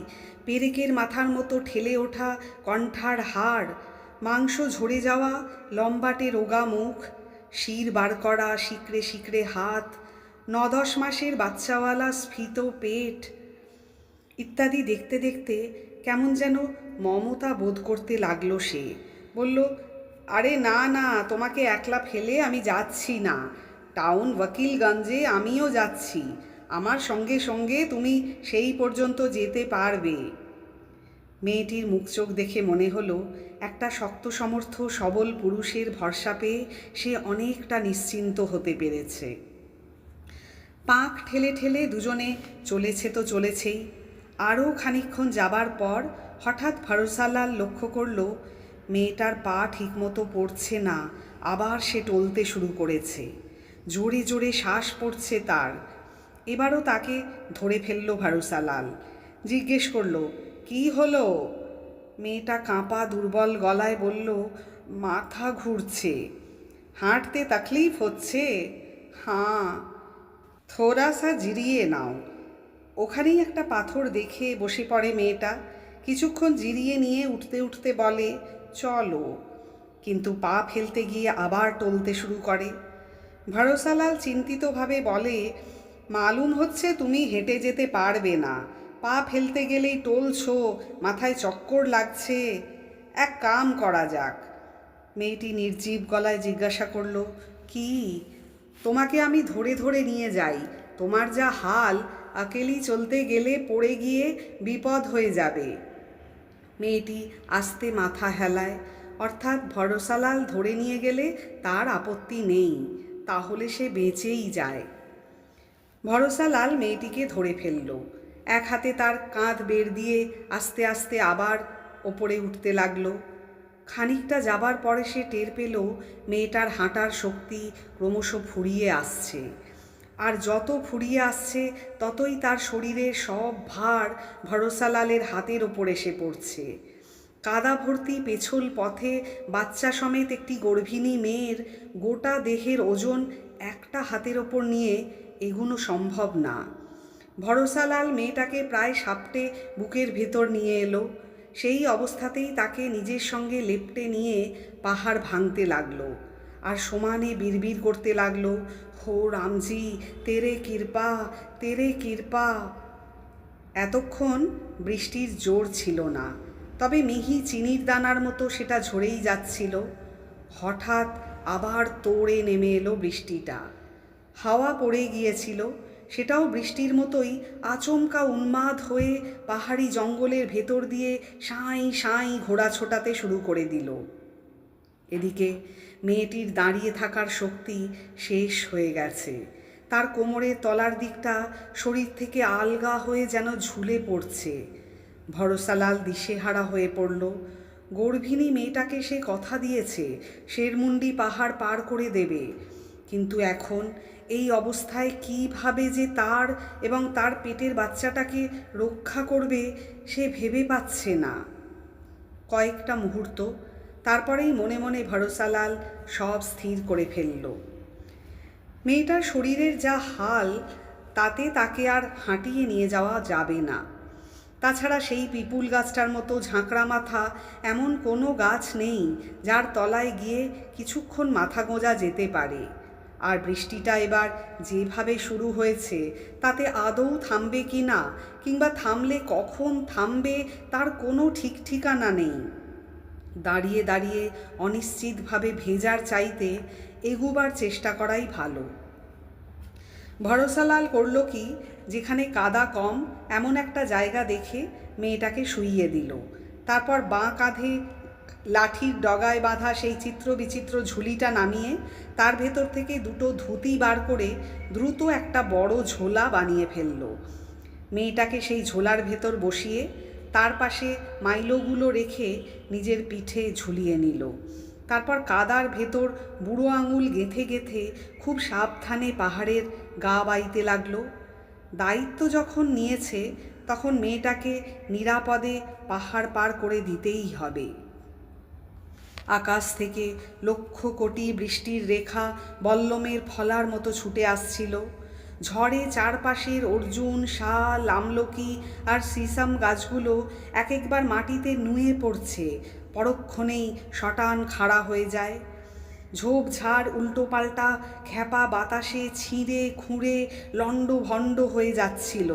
পেরেকের মাথার মতো ঠেলে ওঠা কণ্ঠার হাড়, মাংস ঝরে যাওয়া লম্বাটে রোগা মুখ, শির বার করা শিকড়ে শিকড়ে হাত, 9-10 মাসের বাচ্চাওয়ালা স্ফীত পেট ইত্যাদি দেখতে দেখতে কেমন যেন মমতা বোধ করতে লাগলো সে। বলল, আরে না না, তোমাকে একলা ফেলে আমি যাচ্ছি না। টাউন ওয়াকিলগঞ্জে আমিও যাচ্ছি। আমার সঙ্গে সঙ্গে তুমি সেই পর্যন্ত যেতে পারবে। মেয়েটির মুখ চোখ দেখে মনে হলো একটা শক্ত সমর্থ সবল পুরুষের ভরসা পেয়ে সে অনেকটা নিশ্চিন্ত হতে পেরেছে। পাক ঠেলে ঠেলে দুজনে চলেছে তো চলেছেই। আরও খানিকক্ষণ যাবার পর হঠাৎ ভরসালাল লক্ষ্য করল মেয়েটার পা ঠিকমতো পড়ছে না, আবার সে টলতে শুরু করেছে। জোরে জোরে শ্বাস পড়ছে তার। এবারও তাকে ধরে ফেলল ভরসালাল। জিজ্ঞেস করল, কি হলো? মেয়েটা কাঁপা দুর্বল গলায় বলল, মাথা ঘুরছে। হাঁটতে তকলিফ হচ্ছে? হ্যাঁ। থোড়া সা জিরিয়ে নাও। ওখানেই একটা পাথর দেখে বসে পড়ে মেয়েটা। কিছুক্ষণ জিরিয়ে নিয়ে উঠতে উঠতে বলে, চলো। কিন্তু পা ফেলতে গিয়ে আবার টলতে শুরু করে। ভরসালাল চিন্তিতভাবে বলে, মালুম হচ্ছে তুমি হেঁটে যেতে পারবে না। পা ফেলতে গেলেই টলছো, মাথায় চক্কর লাগছে। এক কাম করা যাক। মেয়েটি নির্জীব গলায় জিজ্ঞাসা করল, কি? তোমাকে আমি ধরে ধরে নিয়ে যাই। তোমার যা হাল, আকেলি চলতে গেলে পড়ে গিয়ে বিপদ হয়ে যাবে। মেয়েটি আস্তে মাথা হেলায়। অর্থাৎ ভরসালাল ধরে নিয়ে গেলে তার আপত্তি নেই, তাহলে সে বেঁচেই যায়। ভরসালাল মেয়েটিকে ধরে ফেলল। এক হাতে তার কাঁধ বের দিয়ে আস্তে আস্তে আবার ওপরে উঠতে লাগলো। খানিকটা যাবার পরে সে টের পেল মেয়েটার হাঁটার শক্তি ক্রমশ ফুরিয়ে আসছে। আর যত ফুরিয়ে আসছে ততই তার শরীরের সব ভার ভরসালালের হাতের ওপর এসে পড়ছে। কাদা ভর্তি পেছল পথে বাচ্চা সমেত একটি গর্ভিণী মেয়ের গোটা দেহের ওজন একটা হাতের ওপর নিয়ে এগুনো সম্ভব না। ভরসালাল মেয়েটাকে প্রায় সাপটে বুকের ভেতর নিয়ে এলো। সেই অবস্থাতেই তাকে নিজের সঙ্গে লেপ্টে নিয়ে পাহাড় ভাঙতে লাগলো। আর সমানে বিড়বিড় করতে লাগলো, হো রামজি, তেরে কৃপা, তেরে কৃপা। এতক্ষণ বৃষ্টির জোর ছিল না, তবে মিহি চিনির দানার মতো সেটা ঝরেই যাচ্ছিল। হঠাৎ আবার তোড়ে নেমে এলো বৃষ্টিটা। হাওয়া পড়ে গিয়েছিল, সেটাও বৃষ্টির মতোই আচমকা উন্মাদ হয়ে পাহাড়ি জঙ্গলের ভেতর দিয়ে সাঁই সাঁই ঘোড়া ছোটাতে শুরু করে দিল। এদিকে মেয়েটির দাঁড়িয়ে থাকার শক্তি শেষ হয়ে গেছে। তার কোমরের তলার দিকটা শরীর থেকে আলগা হয়ে যেন ঝুলে পড়ছে। ভরসালাল দিশেহারা হয়ে পড়ল। গর্ভিণী মেয়েটাকে সে কথা দিয়েছে শেরমুন্ডি পাহাড় পার করে দেবে, কিন্তু এখন এই অবস্থায় কিভাবে যে তার এবং তার পেটের বাচ্চাটাকে রক্ষা করবে সে ভেবে পাচ্ছে না। কয়েকটা মুহূর্ত, তারপরেই মনে মনে ভরসালাল সব স্থির করে ফেলল। মেয়েটার শরীরের যা হাল, তাতে তাকে আর হাঁটিয়ে নিয়ে যাওয়া যাবে না। তাছাড়া সেই পিপুল গাছটার মতো ঝাঁকড়া মাথা এমন কোনো গাছ নেই যার তলায় গিয়ে কিছুক্ষণ মাথা গোঁজা যেতে পারে। আর বৃষ্টিটা এবার যেভাবে শুরু হয়েছে তাতে আদৌ থামবে কি না, কিংবা থামলে কখন থামবে তার কোনো ঠিক ঠিকানা নেই। দাঁড়িয়ে দাঁড়িয়ে অনিশ্চিতভাবে ভেজার চাইতে এগুবার চেষ্টা করাই ভালো। ভরসালাল করল কি, যেখানে কাদা কম এমন একটা জায়গা দেখে মেয়েটাকে শুইয়ে দিল। তারপর বাঁ কাঁধে লাঠির ডগায় বাঁধা সেই চিত্র বিচিত্র ঝুলিটা নামিয়ে তার ভেতর থেকে দুটো ধুতি বার করে দ্রুত একটা বড় ঝোলা বানিয়ে ফেলল। মেয়েটাকে সেই ঝোলার ভেতর বসিয়ে তার পাশে মাইলোগুলো রেখে নিজের পিঠে ঝুলিয়ে নিল। তারপর কাদার ভেতর বুড়ো আঙুল গেঁথে গেঁথে খুব সাবধানে পাহাড়ের গা বাইতে লাগলো। দায়িত্ব যখন নিয়েছে তখন মেয়েটাকে নিরাপদে পাহাড় পার করে দিতেই হবে। আকাশ থেকে লক্ষ কোটি বৃষ্টির রেখা বল্লমের ফলার মতো ছুটে আসছিল। ঝড়ে চারপাশের অর্জুন, শাল, আমলকি আর সিসাম গাছগুলো এক একবার মাটিতে নুয়ে পড়ছে, পরক্ষণেই শটান খাড়া হয়ে যায়। ঝোপঝাড় উল্টোপাল্টা খ্যাপা বাতাসে ছিঁড়ে খুঁড়ে লণ্ডভণ্ড হয়ে যাচ্ছিল।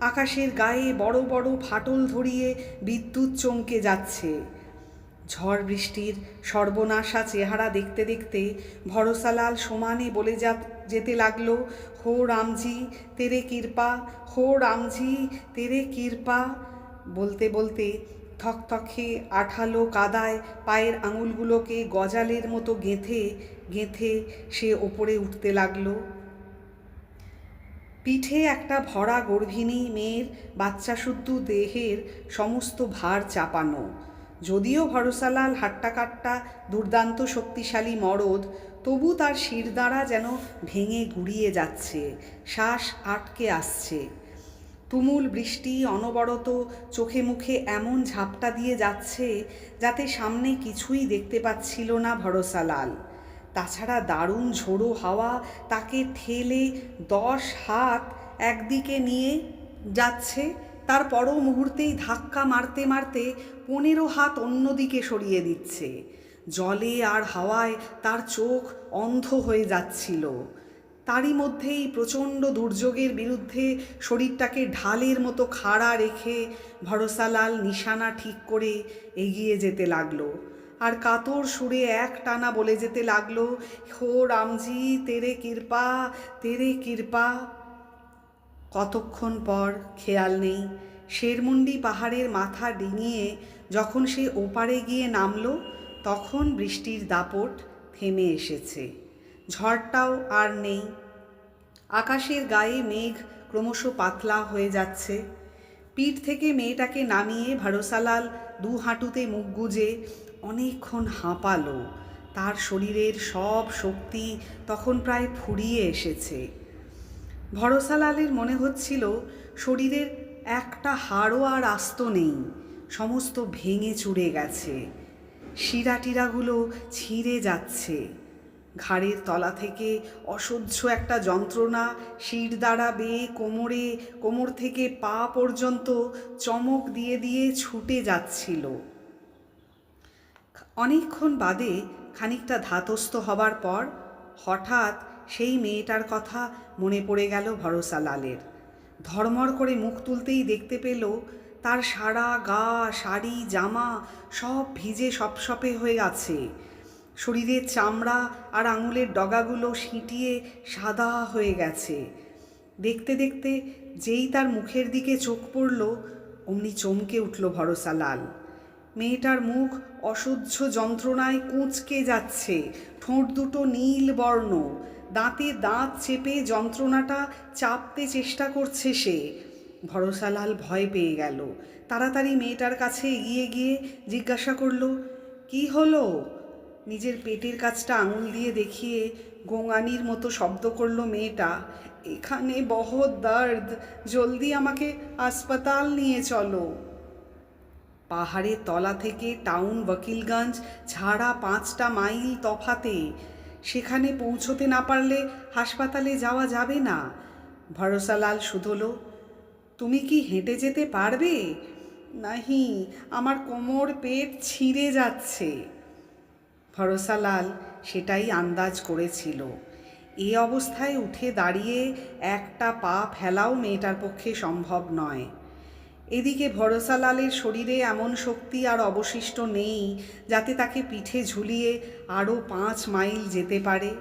আকাশের গায়ে বড় বড় ফাটল ধরিয়ে বিদ্যুৎ চমকে যাচ্ছে। ঝড় বৃষ্টির সর্বনাশা চেহারা দেখতে দেখতে ভরসালাল সমানে বলে যেতে লাগলো, হো রামজি তেরে কৃপা, হো রামজি তেরে কৃপা। বলতে বলতে থকথকে আঠালো কাদায় পায়ের আঙুলগুলোকে গজালের মতো গেঁথে গেঁথে সে ওপরে উঠতে লাগলো। পিঠে একটা ভরা গর্ভিণী মেয়ের বাচ্চাসুদ্ধ দেহের সমস্ত ভার চাপানো। যদিও ভরসালাল হাট্টাকাট্টা দুর্দান্ত শক্তিশালী মরদ, তবু তার শিরদাঁড়া যেন ভেঙে গুড়িয়ে যাচ্ছে, শ্বাস আটকে আসছে। তুমুল বৃষ্টি অনবরত চোখে মুখে এমন ঝাপটা দিয়ে যাচ্ছে যাতে সামনে কিছুই দেখতে পাচ্ছিল না ভরসালাল। তাছাড়া দারুণ ঝোড়ো হাওয়া তাকে ঠেলে 10 হাত একদিকে নিয়ে যাচ্ছে, তার পর মুহূর্তেই ধাক্কা মারতে মারতে 15 হাত অন্যদিকে সরিয়ে দিচ্ছে। জলে আর হাওয়ায় তার চোখ অন্ধ হয়ে যাচ্ছিল। তারই মধ্যেই প্রচণ্ড দুর্যোগের বিরুদ্ধে শরীরটাকে ঢালের মতো খাড়া রেখে ভরসালাল নিশানা ঠিক করে এগিয়ে যেতে লাগলো। আর কাতর সুরে এক টানা বলে যেতে লাগলো, হো রামজি তেরে কৃপা, তেরে কৃপা। কতক্ষণ পর খেয়াল নেই, শেরমুন্ডি পাহাড়ের মাথা ডিঙিয়ে যখন সে ওপারে গিয়ে নামল, তখন বৃষ্টির দাপট থেমে এসেছে। ঝড়টাও আর নেই। আকাশের গায়ে মেঘ ক্রমশ পাতলা হয়ে যাচ্ছে। পিঠ থেকে মেয়েটাকে নামিয়ে ভরসালাল 2 হাঁটুতে মুখ গুজে অনেকক্ষণ হাঁপালো। তার শরীরের সব শক্তি তখন প্রায় ফুরিয়ে এসেছে। ভরসালালের মনে হচ্ছিল শরীরের একটা হাড়ও আর আস্ত নেই, সমস্ত ভেঙে চুরে গেছে। শিরাটিরাগুলো ছিঁড়ে যাচ্ছে। ঘাড়ের তলা থেকে অসহ্য একটা যন্ত্রণা শিরদাঁড়া বেয়ে কোমর থেকে পা পর্যন্ত চমক দিয়ে দিয়ে ছুটে যাচ্ছিল। অনেকক্ষণ বাদে খানিকটা ধাতস্থ হবার পর হঠাৎ সেই মেয়েটার কথা মনে পড়ে গেল ভরসালালের। ধর্মর করে মুখ তুলতেই দেখতে পেল তার সারা গা, শাড়ি, জামা সব ভিজে সপসপে হয়ে আছে। শরীরের চামড়া আর আঙুলের ডগাগুলো সিঁটিয়ে সাদা হয়ে গেছে। দেখতে দেখতে যেই তার মুখের দিকে চোখ পড়ল, অমনি চমকে উঠল ভরসালাল। মেয়েটার মুখ অসহ্য যন্ত্রণায় কুঁচকে যাচ্ছে, ঠোঁট দুটো নীল বর্ণ, দাঁতে দাঁত চেপে যন্ত্রণাটা চাপতে চেষ্টা করছে সে। ভরসালাল ভয় পেয়ে গেল। তাড়াতাড়ি মেয়েটার কাছে এগিয়ে গিয়ে জিজ্ঞাসা করল, কি হলো? নিজের পেটের কাছটা আঙুল দিয়ে দেখিয়ে গোঙানির মতো শব্দ করল মেয়েটা, এখানে বহুত দর্দ, জলদি আমাকে হাসপাতাল নিয়ে চলো। পাহাড়ের তলা থেকে টাউন ওয়াকিলগঞ্জ ছাড়া 5টা মাইল তফাতে। সেখানে পৌঁছতে না পারলে হাসপাতালে যাওয়া যাবে না। ভরসালাল শুধল, তুমি কি হেঁটে যেতে পারবে? নাহি, আমার কোমর পেট ছিঁড়ে যাচ্ছে। ভরসালাল সেটাই আন্দাজ করেছিল। এ অবস্থায় উঠে দাঁড়িয়ে একটা পা ফেলাও মেয়েটার পক্ষে সম্ভব নয়। এদিকে ভরসালালের শরীরে এমন শক্তি আর অবশিষ্ট নেই যাতে তাকে পিঠে ঝুলিয়ে আরও 5 মাইল যেতে পারে।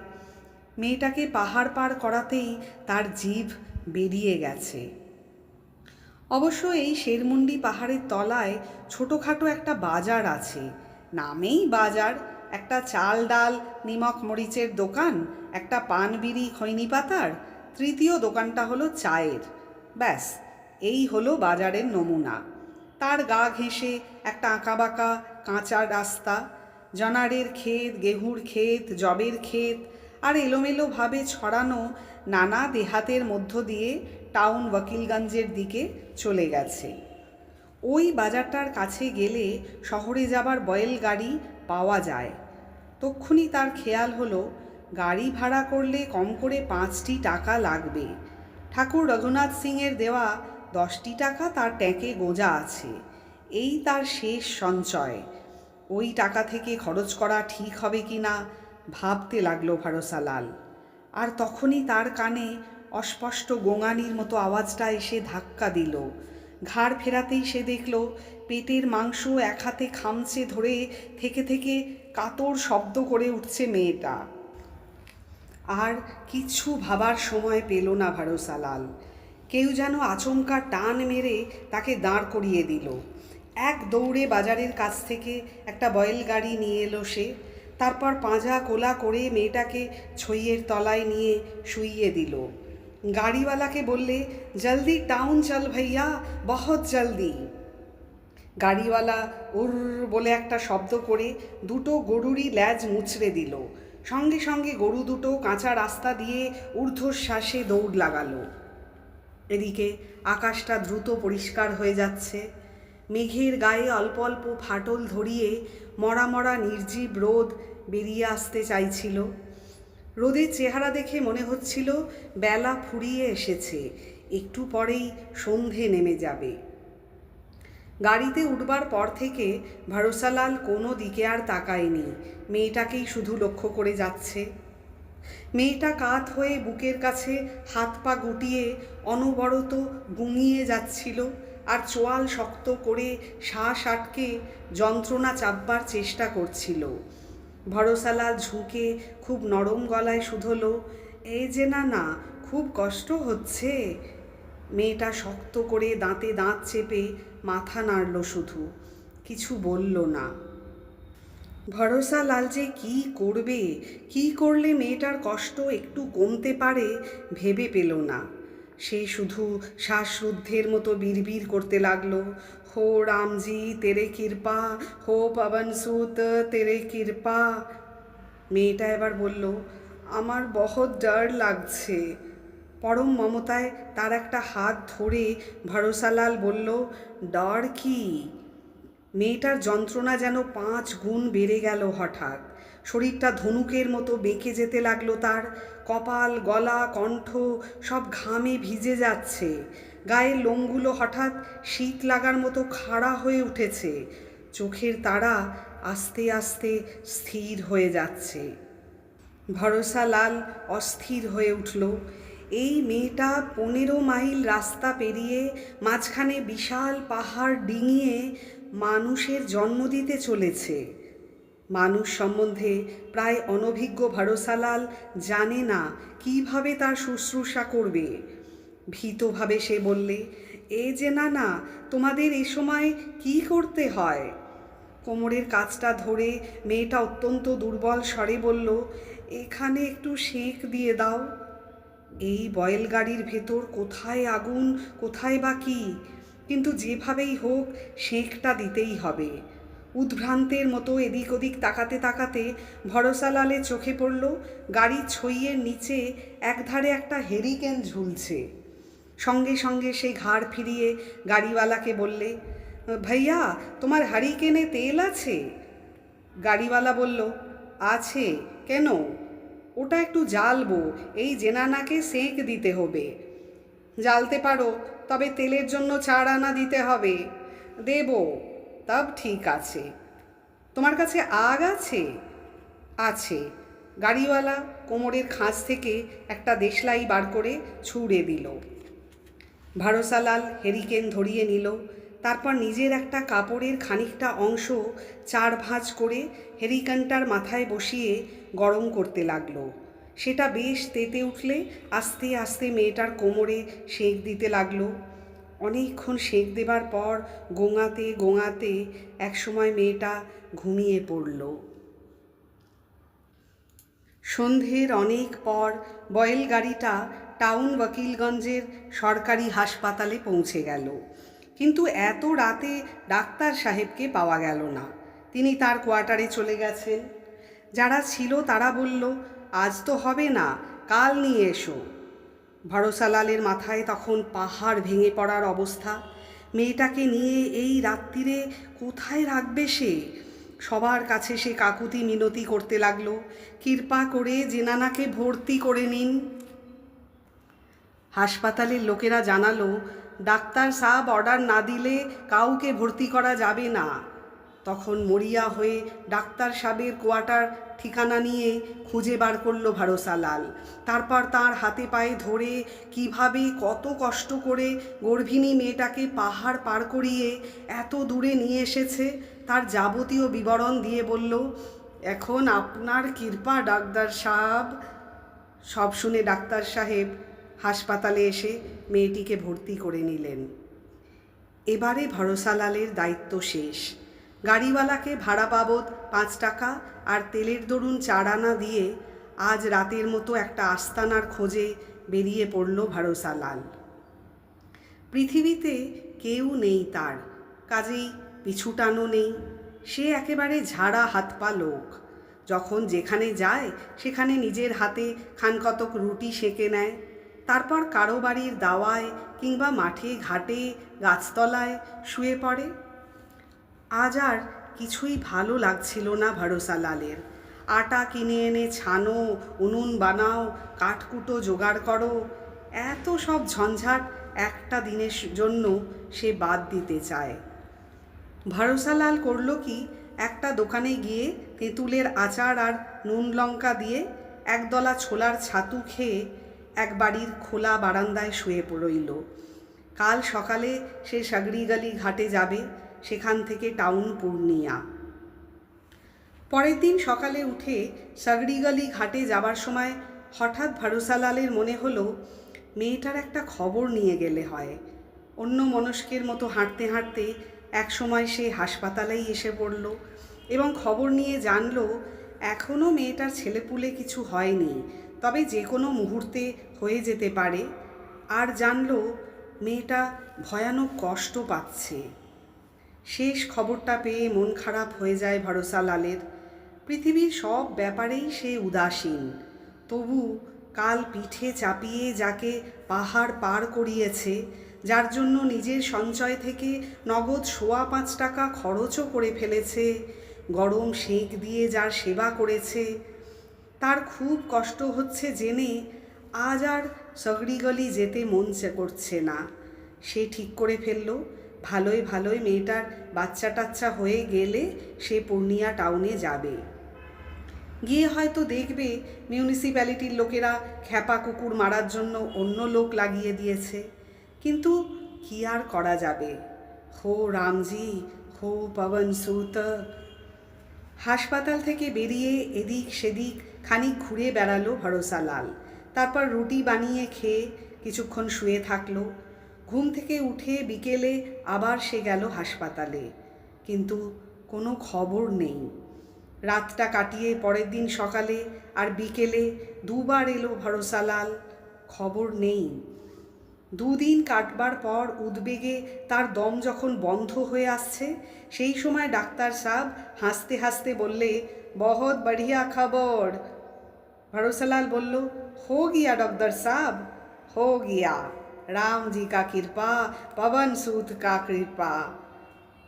মেয়েটাকে পাহাড় পার করাতেই তার জিভ বেরিয়ে গেছে। অবশ্য এই শেরমুন্ডি পাহাড়ের তলায় ছোটোখাটো একটা বাজার আছে, নামেই বাজার। একটা চাল ডাল নিমক মরিচের দোকান, একটা পান বিড়ি খৈনি পাতার, তৃতীয় দোকানটা হলো চায়ের। ব্যাস, এই হলো বাজারের নমুনা। তার গা ঘেঁষে একটা আঁকাবাঁকা কাঁচা রাস্তা, জনারের ক্ষেত, গেহুর ক্ষেত, জবের ক্ষেত আর এলোমেলোভাবে ছড়ানো নানা দেহাতের মধ্য দিয়ে টাউন ওয়াকিলগঞ্জের দিকে চলে গেছে। ওই বাজারটার কাছে গেলে শহরে যাবার বয়েল গাড়ি পাওয়া যায়। তক্ষুনি তার খেয়াল হলো গাড়ি ভাড়া করলে কম করে 5টি টাকা লাগবে। ঠাকুর রঘুনাথ সিংয়ের দেওয়া 10টি টাকা তার ট্যাঁকে গোঁজা আছে। এই তার শেষ সঞ্চয়। ওই টাকা থেকে খরচ করা ঠিক হবে কি না ভাবতে লাগলো ভরসালাল। আর তখনই তার কানে অস্পষ্ট গোঙানির মতো আওয়াজটা এসে ধাক্কা দিল। ঘাড় ফেরাতেই সে দেখল পেটের মাংস এক হাতে খামচে ধরে থেকে থেকে কাতর শব্দ করে উঠছে মেয়েটা। আর কিচ্ছু ভাবার সময় পেল না ভরসালাল। কেউ যেন আচমকা টান মেরে তাকে দাঁড় করিয়ে দিল। এক দৌড়ে বাজারের কাছ থেকে একটা বয়েল গাড়ি নিয়ে এলো সে। তারপর পাঁজা কোলা করে মেয়েটাকে ছইয়ের তলায় নিয়ে শুইয়ে দিল। গাড়িওয়ালাকে বললে, জলদি টাউন চল ভাইয়া, বহুত জলদি। গাড়িওয়ালা উর বলে একটা শব্দ করে দুটো গরুরই ল্যাজ মুচড়ে দিল। সঙ্গে সঙ্গে গরু দুটো কাঁচা রাস্তা দিয়ে ঊর্ধ্বশ্বাসে দৌড় লাগালো। এদিকে আকাশটা দ্রুত পরিষ্কার হয়ে যাচ্ছে। মেঘের গায়ে অল্প অল্প ফাটল ধরিয়ে মরা মরা নির্জীব রোদ বেরিয়ে আসতে চাইছিল। রোদের চেহারা দেখে মনে হচ্ছিল বেলা ফুরিয়ে এসেছে, একটু পরেই সন্ধে নেমে যাবে। গাড়িতে উঠবার পর থেকে ভরসালাল কোনো দিকে আর তাকায়নি, মেয়েটাকেই শুধু লক্ষ্য করে যাচ্ছে। মেয়েটা কাত হয়ে বুকের কাছে হাত পা গুটিয়ে অনবরত গুঙিয়ে যাচ্ছিল আর চোয়াল শক্ত করে শ্বাস আটকে যন্ত্রণা চাপবার চেষ্টা করছিল। ভরসালাল ঝুঁকে খুব নরম গলায় শুধোলো, এই যে না না, খুব কষ্ট হচ্ছে। মেয়েটা শক্ত করে দাঁতে দাঁত চেপে মাথা নাড়ল, শুধু কিছু বলল না। ভরসালাল যে কী করবে, কী করলে মেয়েটার কষ্ট একটু কমতে পারে ভেবে পেল না। সে শুধু শ্বাসরুদ্ধের মতো বিড়বিড় করতে লাগলো, हो राम जी तेरे कृपा, हो पवन सूत तेरे कृपा। মেয়েটা এবার বলল, আমার বহুত ডর লাগছে। পরম মমতায় তার একটা হাত ধরে ভরসালাল বলল, ডর কি? মেয়েটার যন্ত্রণা যেন 5 গুণ বেড়ে গেল হঠাৎ। শরীরটা ধনুকের মতো বেঁকে যেতে লাগলো তার। কপাল, গলা, কণ্ঠ সব ঘামে ভিজে যাচ্ছে। গায়ের লোমগুলো হঠাৎ শীত লাগার মতো খাড়া হয়ে উঠেছে। চোখের তারা আস্তে আস্তে স্থির হয়ে যাচ্ছে। ভরসালাল অস্থির হয়ে উঠল। এই মেয়েটা 15 মাইল রাস্তা পেরিয়ে মাঝখানে বিশাল পাহাড় ডিঙিয়ে মানুষের জন্ম দিতে চলেছে। মানুষ সম্বন্ধে প্রায় অনভিজ্ঞ ভরসালাল জানে না কিভাবে তার শুশ্রূষা করবে। ভীতভাবে সে বললে, এ যে না না, তোমাদের এ সময় কী করতে হয়? কোমরের কাজটা ধরে মেয়েটা অত্যন্ত দুর্বল স্বরে বলল, এখানে একটু সেঁক দিয়ে দাও। এই বয়েল গাড়ির ভেতর কোথায় আগুন, কোথায় বা কী, কিন্তু যেভাবেই হোক সেঁকটা দিতেই হবে। উদ্ভ্রান্তের মতো এদিক ওদিক তাকাতে তাকাতে ভরসালালের চোখে পড়ল গাড়ির ছইয়ের নিচে একধারে একটা হেরিকেন ঝুলছে। সঙ্গে সঙ্গে সে ঘাড় ফিরিয়ে গাড়িওয়ালাকে বললে, ভাইয়া তোমার হারিকেনে তেল আছে? গাড়িওয়ালা বলল, আছে, কেন? ওটা একটু জ্বালবো, এই জেনানাকে সেঁক দিতে হবে। জ্বালতে পারো, তবে তেলের জন্য 4 আনা দিতে হবে। দেব, তব ঠিক আছে। তোমার কাছে আগ আছে? আছে। গাড়িওয়ালা কোমরের খাঁজ থেকে একটা দেশলাই বার করে ছুঁড়ে দিল। ভরসালাল হেরিকেন ধরিয়ে নিল। তারপর নিজের একটা কাপড়ের খানিকটা অংশ 4 ভাঁজ করে হেরিকেনটার মাথায় বসিয়ে গরম করতে লাগলো। সেটা বেশ তেতে উঠলে আস্তে আস্তে মেয়েটার কোমরে সেঁক দিতে লাগলো। অনেকক্ষণ সেঁক দেবার পর গোঙাতে গোঙাতে একসময় মেয়েটা ঘুমিয়ে পড়ল। সন্ধ্যের অনেক পর বয়েল গাড়িটা টাউন ওয়াকিলগঞ্জের সরকারি হাসপাতালে পৌঁছে গেল। কিন্তু এত রাতে ডাক্তার সাহেবকে পাওয়া গেল না। তিনি তার কোয়ার্টারে চলে গেছেন। যারা ছিল তারা বলল, আজ তো হবে না, কাল নিয়ে এসো। ভরসালালের মাথায় তখন পাহাড় ভেঙে পড়ার অবস্থা। মেয়েটাকে নিয়ে এই রাত্রিরে কোথায় রাখবে সে? সবার কাছে সে কাকুতি মিনতি করতে লাগলো, কৃপা করে জেনানাকে ভর্তি করে নিন। হাসপাতালের লোকেরা জানালো, ডাক্তার সাহেব অর্ডার না দিলে কাউকে ভর্তি করা যাবে না। তখন মরিয়া হয়ে ডাক্তার সাহেবের কোয়ার্টার ঠিকানা নিয়ে খুঁজে বার করলো ভরসালাল। তারপর তার হাতে পায়ে ধরে কিভাবে কত কষ্ট করে গর্ভিণী মেয়েটাকে পাহাড় পার করিয়ে এত দূরে নিয়ে এসেছে তার যাবতীয় বিবরণ দিয়ে বলল, এখন আপনার কৃপা ডাক্তার সাহেব। সব শুনে ডাক্তার সাহেব হাসপাতালে এসে মেয়েটিকে ভর্তি করে নিলেন। এবারে ভরসালালের দায়িত্ব শেষ। গাড়িওয়ালাকে ভাড়া বাবদ 5 টাকা আর তেলের দরুন 4 আনা দিয়ে আজ রাতের মতো একটা আস্তানার খোঁজে বেরিয়ে পড়ল ভরসালাল। পৃথিবীতে কেউ নেই তার, কাজেই পিছুটানো নেই। সে একেবারে ঝাড়া হাত পা লোক। যখন যেখানে যায় সেখানে নিজের হাতে খানকতক রুটি সেঁকে নেয়। তারপর কারো বাড়ির দাওয়ায় কিংবা মাঠে ঘাটে গাছতলায় শুয়ে পড়ে। আজ আর কিছুই ভালো লাগছিল না ভরসালালের। আটা কিনে এনে ছানো, উনুন বানাও, কাঠকুটো জোগাড় করো, এত সব ঝঞ্ঝাট একটা দিনের জন্য সে বাদ দিতে চায়। ভরসালাল করল কি, একটা দোকানে গিয়ে তেঁতুলের আচার আর নুন লঙ্কা দিয়ে একদলা ছোলার ছাতু খেয়ে এক বাড়ির খোলা বারান্দায় শুয়ে রইল। কাল সকালে সে সাগরিগালি ঘাটে যাবে, সেখান থেকে টাউন পূর্ণিয়া। পরের দিন সকালে উঠে সাগরিগালি ঘাটে যাবার সময় হঠাৎ ভরসালালের মনে হলো, মেয়েটার একটা খবর নিয়ে গেলে হয়। অন্য মনস্কের মতো হাঁটতে হাঁটতে এক সময় সে হাসপাতালেই এসে পড়ল এবং খবর নিয়ে জানল, এখনও মেয়েটার ছেলেপুলে কিছু হয়নি, তবে যে কোনো মুহূর্তে হয়ে যেতে পারে। আর জানল মেয়েটা ভয়ানক কষ্ট পাচ্ছে। শেষ খবরটা পেয়ে মন খারাপ হয়ে যায় ভরসালালের। পৃথিবীর সব ব্যাপারেই সে উদাসীন। তবু কাল পিঠে চাপিয়ে যাকে পাহাড় পার করিয়েছে, যার জন্য নিজের সঞ্চয় থেকে নগদ ৫.৫ টাকা খরচও করে ফেলেছে, গরম সেঁক দিয়ে যার সেবা করেছে, তার খুব কষ্ট হচ্ছে জেনে আজ আর সাগরিগালি যেতে মন করছে না। সে ঠিক করে ফেলল, ভালোই ভালোই মেয়েটার বাচ্চা টাচ্চা হয়ে গেলে সে পূর্ণিয়া টাউনে যাবে। গিয়ে হয়তো দেখবে মিউনিসিপ্যালিটির লোকেরা খ্যাপা কুকুর মারার জন্য অন্য লোক লাগিয়ে দিয়েছে। কিন্তু কি আর করা যাবে, হো রামজি হো পবন সুত। হাসপাতাল থেকে বেরিয়ে এদিক সেদিক খানিক ঘুরে বেড়ালো ভরসালাল। তারপর রুটি বানিয়ে খেয়ে কিছুক্ষণ শুয়ে থাকলো। ঘুম থেকে উঠে বিকেলে আবার সে গেল হাসপাতালে, কিন্তু কোনো খবর নেই। রাতটা কাটিয়ে পরের দিন সকালে আর বিকেলে 2 বার এলো ভরসালাল, খবর নেই। 2 দিন কাটবার পর উদ্বেগে তার দম যখন বন্ধ হয়ে আসছে, সেই সময় ডাক্তার সাহেব হাসতে হাসতে বললে, বহুত বঢ়িয়া খবর। ভরসালাল বলল, हो गया डॉक्टर साहब, हो गया, राम जी का कृपा, पवन सूत का कृपा।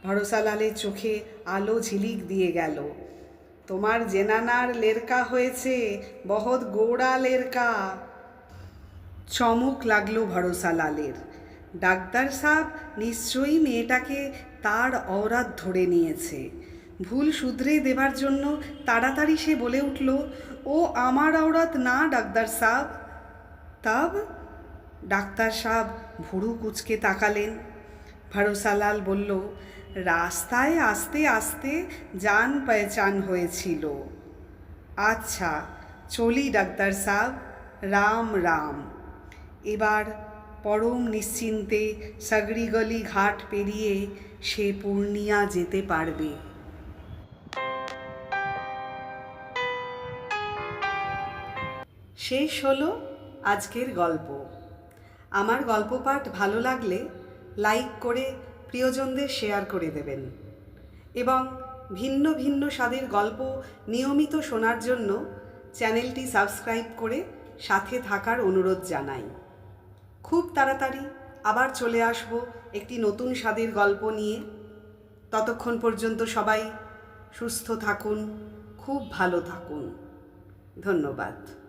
ভরসালালের চোখে আলো ঝিলিক দিয়ে গেল। তোমার জেনানার লেরকা হয়েছে, বহুত গোড়া লেরকা। চমক লাগলো ভরসালালের। ডাক্তার সাহেব নিশ্চয়ই মেয়েটাকে তার অরাত ধরে নিয়েছে। ভুল শুধরে দেবার জন্য তাড়াতাড়ি সে বলে উঠল, ও আমার অরাত না ডাক্তার সাহেব। তব ডাক্তার সাহেব ভুরু কুঁচকে তাকালেন। ভরসালাল বলল, রাস্তায় আস্তে আস্তে জান পেহচান হয়েছিল। আচ্ছা চলি ডাক্তার সাহেব, রাম রাম। এবার পরম নিশ্চিন্তে সাগরি গলি ঘাট পেরিয়ে সে পূর্ণিয়া যেতে পারবে। শেষ হলো আজকের গল্প। আমার গল্প পাঠ ভালো লাগলে লাইক করে প্রিয়জনদের শেয়ার করে দেবেন এবং ভিন্ন ভিন্ন স্বাদের গল্প নিয়মিত শোনার জন্য চ্যানেলটি সাবস্ক্রাইব করে সাথে থাকার অনুরোধ জানাই। খুব তাড়াতাড়ি আবার চলে আসব একটি নতুন স্বাদের গল্প নিয়ে। ততক্ষণ পর্যন্ত সবাই সুস্থ থাকুন, খুব ভালো থাকুন। ধন্যবাদ।